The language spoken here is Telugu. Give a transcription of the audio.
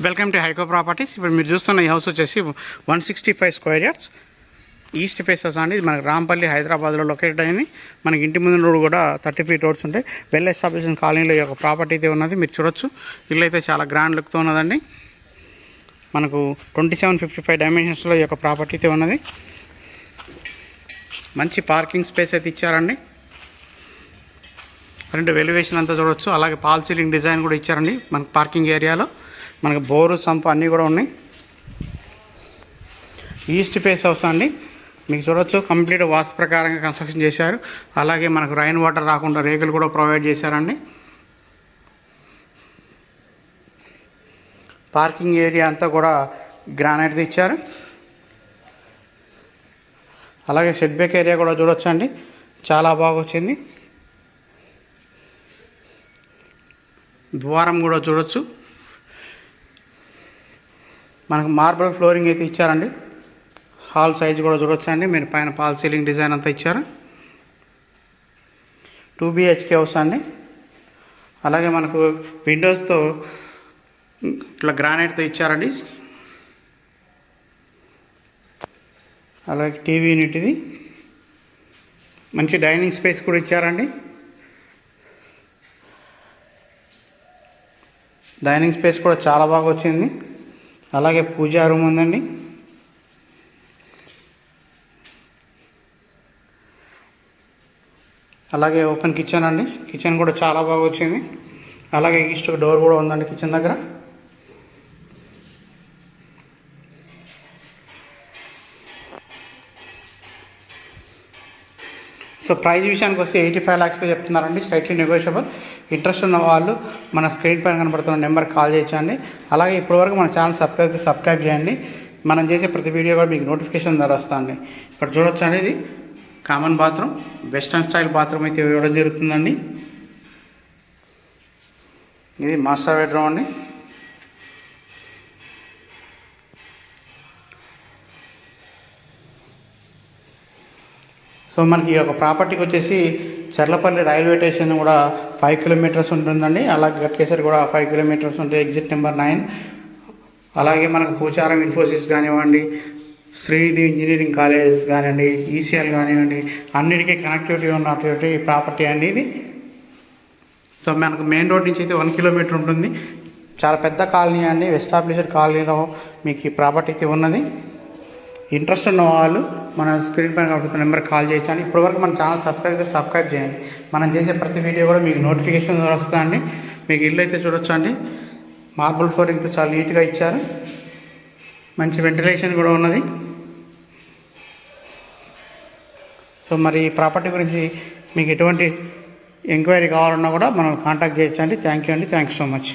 Welcome to హైకో properties. ఇప్పుడు మీరు చూస్తున్న ఈ హౌస్ వచ్చేసి 165 స్క్వేర్ యార్డ్స్ ఈస్ట్ ఫేసెస్ అండి. ఇది మనకి రాంపల్లి హైదరాబాద్లో లొకేట్ అయింది. మనకి ఇంటి ముందు రోడ్ కూడా 30 ఫీట్ రోడ్స్ ఉంటాయి. వెల్ ఎస్టాబ్లిష్డ్ కాలనీలో ఈ యొక్క ప్రాపర్టీ అయితే ఉన్నది. మీరు చూడొచ్చు, ఇల్లు అయితే చాలా గ్రాండ్ లుక్తో ఉన్నదండి. మనకు 2755 డైమెన్షన్స్లో ఈ యొక్క ప్రాపర్టీ అయితే ఉన్నది. మంచి పార్కింగ్ స్పేస్ అయితే ఇచ్చారండి. రెండు వెలివేషన్ అంతా చూడవచ్చు. అలాగే పాల్ సీలింగ్ డిజైన్ కూడా ఇచ్చారండి. మనకు పార్కింగ్ ఏరియాలో మనకు బోరు సంపు అన్నీ కూడా ఉన్నాయి. ఈస్ట్ ఫేస్ హౌస్ అండి. మీకు చూడవచ్చు, కంప్లీట్ వాస్తు ప్రకారంగా కన్స్ట్రక్షన్ చేశారు. అలాగే మనకు రైన్ వాటర్ రాకుండా రేకులు కూడా ప్రొవైడ్ చేశారండి. పార్కింగ్ ఏరియా అంతా కూడా గ్రానైట్ది ఇచ్చారు. అలాగే షెడ్ బ్యాక్ ఏరియా కూడా చూడొచ్చు అండి, చాలా బాగా వచ్చింది. ద్వారం కూడా చూడొచ్చు. మనకు మార్బల్ ఫ్లోరింగ్ అయితే ఇచ్చారండి. హాల్ సైజ్ కూడా చూడొచ్చు అండి. మీరు పైన పాల్ సీలింగ్ డిజైన్ అంతా ఇచ్చారు. 2 BHK హౌస్ అండి. అలాగే మనకు విండోస్తో ఇట్లా గ్రానైట్తో ఇచ్చారండి. అలాగే టీవీ యూనిట్ ఇది. మంచి డైనింగ్ స్పేస్ కూడా ఇచ్చారండి. డైనింగ్ స్పేస్ కూడా చాలా బాగా వచ్చింది. అలాగే పూజా రూమ్ ఉందండి. అలాగే ఓపెన్ కిచెన్ అండి. కిచెన్ కూడా చాలా బాగా వచ్చింది. అలాగే ఈస్ట్ డోర్ కూడా ఉందండి కిచెన్ దగ్గర. సో ప్రైస్ విషయానికి వస్తే 85 lakhsగా చెప్తున్నారండి. Slightly negotiable. ఇంట్రెస్ట్ ఉన్న వాళ్ళు మన స్క్రీన్ పైన కనబడుతున్న నెంబర్కి కాల్ చేయొచ్చండి. అలాగే ఇప్పటివరకు మన ఛానల్ సబ్స్క్రైబ్ చేయండి. మనం చేసే ప్రతి వీడియో కూడా మీకు నోటిఫికేషన్ ద్వారా వస్తుంది. ఇక్కడ చూడొచ్చు అండి, ఇది common bathroom, western style bathroom అయితే ఇవ్వడం జరుగుతుందండి. ఇది మాస్టర్ బెడ్రూమ్ అండి. సో మనకి ఈ యొక్క ప్రాపర్టీకి వచ్చేసి చర్లపల్లి రైల్వే స్టేషన్ కూడా 5 kilometers ఉంటుందండి. అలాగే గట్కేసర్ కూడా 5 kilometers ఉంటుంది, ఎగ్జిట్ నెంబర్ 9. అలాగే మనకు పోచారం ఇన్ఫోసిస్ కానివ్వండి, శ్రీనిధి ఇంజనీరింగ్ కాలేజ్ కానివ్వండి, ఈసీఎల్ కానివ్వండి, అన్నిటికీ కనెక్టివిటీ ఉన్నటువంటి ప్రాపర్టీ అండి ఇది. సో మనకు మెయిన్ రోడ్ నుంచి అయితే 1 kilometer ఉంటుంది. చాలా పెద్ద కాలనీ అండి. ఎస్టాబ్లిష్డ్ కాలనీలో మీకు ఈ ప్రాపర్టీ అయితే ఉన్నది. ఇంట్రెస్ట్ ఉన్న వాళ్ళు మన స్క్రీన్ పైన కనబడుతున్న నెంబర్కి కాల్ చేయొచ్చండి. ఇప్పటివరకు మన ఛానల్ సబ్స్క్రైబ్ చేయండి. మనం చేసే ప్రతి వీడియో కూడా మీకు నోటిఫికేషన్ ద్వారా వస్తుందండి. మీకు ఇల్లు అయితే చూడొచ్చు అండి, మార్బుల్ ఫ్లోరింగ్తో చాలా నీట్గా ఇచ్చారు. మంచి వెంటిలేషన్ కూడా ఉన్నది. సో మరి ఈ ప్రాపర్టీ గురించి మీకు ఎటువంటి ఎంక్వైరీ కావాలన్నా కూడా మనం కాంటాక్ట్ చేయొచ్చండి. Thank you so much.